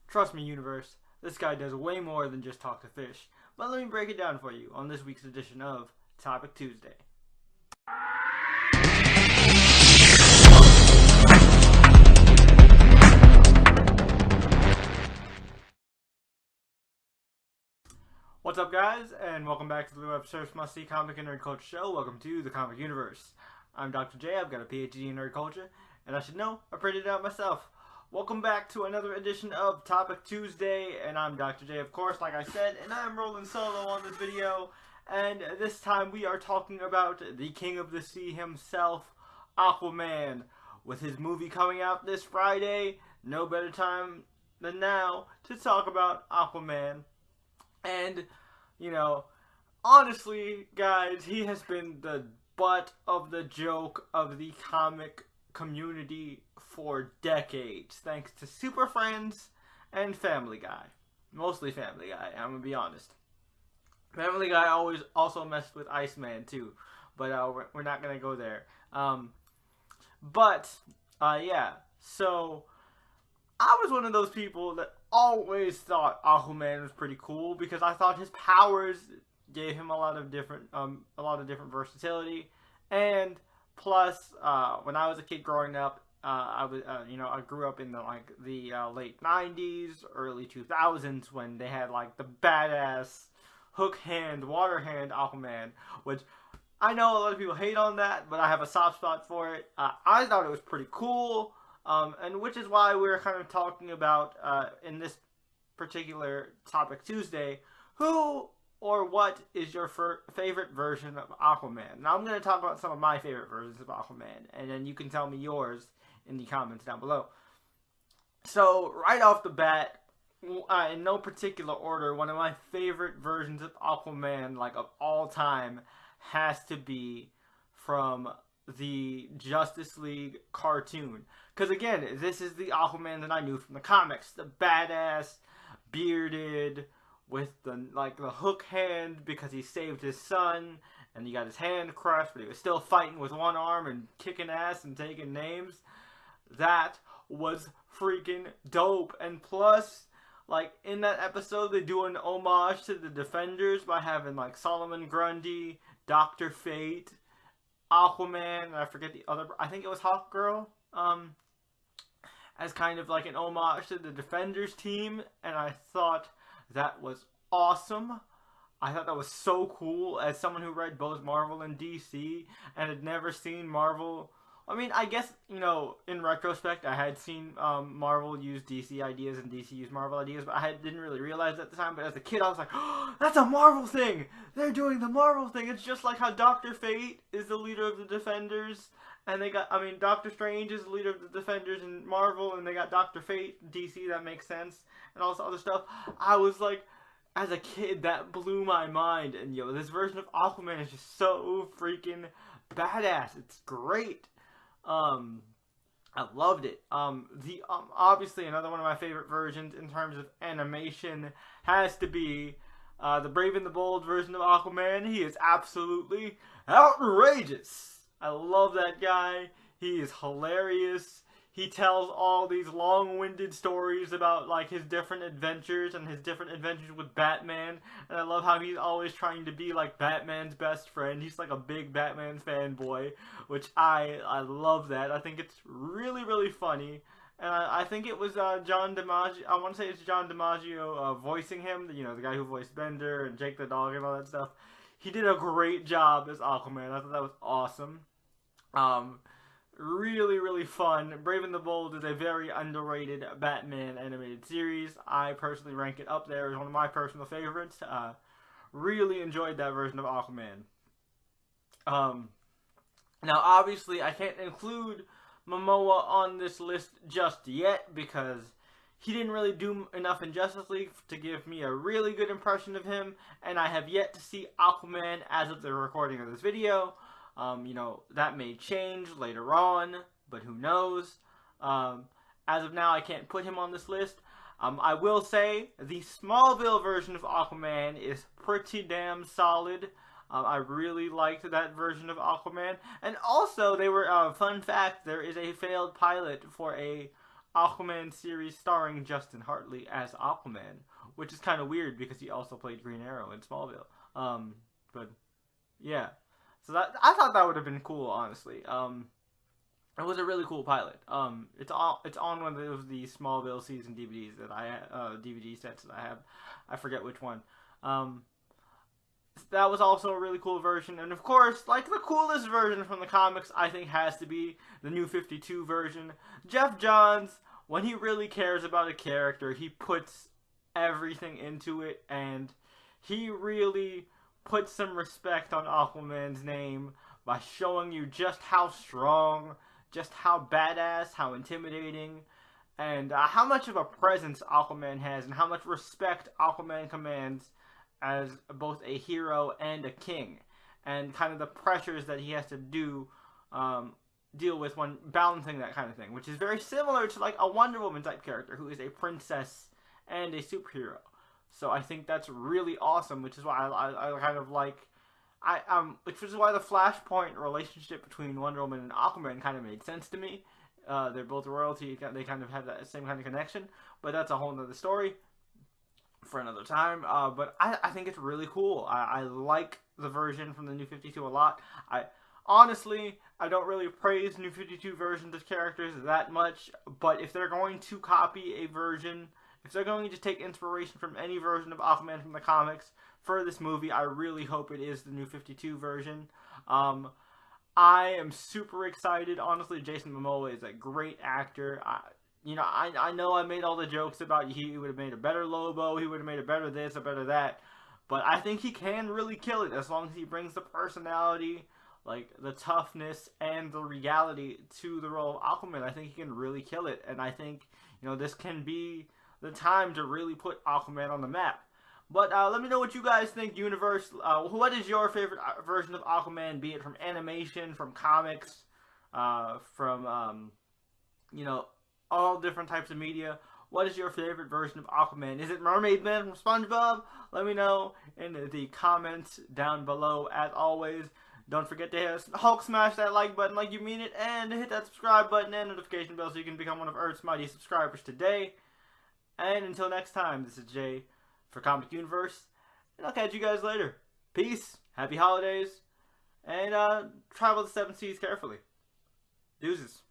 Trust me, universe, this guy does way more than just talk to fish. But let me break it down for you on this week's edition of Topic Tuesday. What's up, guys, and welcome back to the Web Surf's Must-See Comic and Nerd Culture Show. Welcome to the Comic Universe. I'm Dr. J. I've got a PhD in Nerd Culture, and I should know, I printed it out myself. Welcome back to another edition of Topic Tuesday, and I'm Dr. J, of course, like I said, and I'm rolling solo on this video. And this time we are talking about the King of the Sea himself, Aquaman, with his movie coming out this Friday. No better time than now to talk about Aquaman. And, you know, honestly, guys, he has been the butt of the joke of the comic community for decades, thanks to Super Friends and Family Guy. Mostly Family Guy, I'm gonna be honest. Family Guy always also messed with Iceman too, but we're not gonna go there. Yeah, so I was one of those people that always thought Aquaman was pretty cool because I thought his powers gave him a lot of different versatility, and plus, when I was a kid growing up, I grew up in the late '90s, early 2000s when they had like the badass hook hand, water hand Aquaman, which I know a lot of people hate on that, but I have a soft spot for it. I thought it was pretty cool. And which is why we're kind of talking about, in this particular Topic Tuesday, who or what is your favorite version of Aquaman? Now, I'm going to talk about some of my favorite versions of Aquaman, and then you can tell me yours in the comments down below. So, right off the bat, in no particular order, one of my favorite versions of Aquaman, like of all time, has to be from the Justice League cartoon. Because again, this is the Aquaman that I knew from the comics. The badass, bearded, with the hook hand because he saved his son, and he got his hand crushed, but he was still fighting with one arm and kicking ass and taking names. That was freaking dope. And plus, like, in that episode, they do an homage to the Defenders by having, like, Solomon Grundy, Dr. Fate, Aquaman, and I forget the other, I think it was Hawkgirl, as kind of like an homage to the Defenders team, and I thought that was awesome. I thought that was so cool as someone who read both Marvel and DC and had never seen Marvel. I mean, I guess, you know, in retrospect, I had seen Marvel use DC ideas and DC use Marvel ideas, but I didn't really realize it at the time. But as a kid, I was like, oh, that's a Marvel thing! They're doing the Marvel thing! It's just like how Dr. Fate is the leader of the Defenders, and Doctor Strange is the leader of the Defenders in Marvel, and they got Dr. Fate, DC, that makes sense, and all this other stuff. I was like, as a kid, that blew my mind, and yo, this version of Aquaman is just so freaking badass. It's great. I loved it. Obviously another one of my favorite versions in terms of animation has to be the Brave and the Bold version of Aquaman. He is absolutely outrageous. I love that guy. He is hilarious. He tells all these long-winded stories about, like, his different adventures and his different adventures with Batman. And I love how he's always trying to be, like, Batman's best friend. He's, like, a big Batman fanboy, which I love that. I think it's really, really funny. And I think it was John DiMaggio, I want to say it's John DiMaggio voicing him. You know, the guy who voiced Bender and Jake the Dog and all that stuff. He did a great job as Aquaman. I thought that was awesome. Really, really fun. Brave and the Bold is a very underrated Batman animated series. I personally rank it up there as one of my personal favorites. Really enjoyed that version of Aquaman. Now, obviously, I can't include Momoa on this list just yet because he didn't really do enough in Justice League to give me a really good impression of him, and I have yet to see Aquaman as of the recording of this video. You know, that may change later on, but who knows. As of now, I can't put him on this list. I will say the Smallville version of Aquaman is pretty damn solid. I really liked that version of Aquaman. And also, they were, fun fact, there is a failed pilot for a Aquaman series starring Justin Hartley as Aquaman, which is kind of weird because he also played Green Arrow in Smallville. But yeah, so that I thought that would have been cool, honestly. It was a really cool pilot. It's on one of the Smallville season DVDs that DVD sets that I have. I forget which one. That was also a really cool version, and of course, like the coolest version from the comics, I think has to be the New 52 version. Jeff Johns, when he really cares about a character, he puts everything into it, and he really puts some respect on Aquaman's name by showing you just how strong, just how badass, how intimidating, and how much of a presence Aquaman has, and how much respect Aquaman commands as both a hero and a king, and kind of the pressures that he has to deal with when balancing that kind of thing, which is very similar to like a Wonder Woman type character who is a princess and a superhero. So I think that's really awesome, which is why I kind of like which is why the Flashpoint relationship between Wonder Woman and Aquaman kind of made sense to me. They're both royalty; they kind of have that same kind of connection, but that's a whole nother story for another time. But I think it's really cool. I like the version from the New 52 a lot. Honestly, I don't really praise New 52 versions of characters that much, but if they're going to copy a version, if they're going to take inspiration from any version of Aquaman from the comics for this movie, I really hope it is the New 52 version. I am super excited. Honestly, Jason Momoa is a great actor. I know I made all the jokes about he would have made a better Lobo, he would have made a better this, a better that, but I think he can really kill it as long as he brings the personality, like the toughness and the reality to the role of Aquaman. I think he can really kill it, and I think this can be the time to really put Aquaman on the map. But let me know what you guys think, Universe. What is your favorite version of Aquaman, be it from animation, from comics, from all different types of media? What is your favorite version of Aquaman? Is it Mermaid Man from SpongeBob? Let me know in the comments down below. As always, don't forget to Hulk smash that like button like you mean it, and hit that subscribe button and notification bell so you can become one of Earth's mighty subscribers today. And until next time, this is Jay for Comic Universe, and I'll catch you guys later. Peace, happy holidays, and travel the 7 seas carefully. Deuces.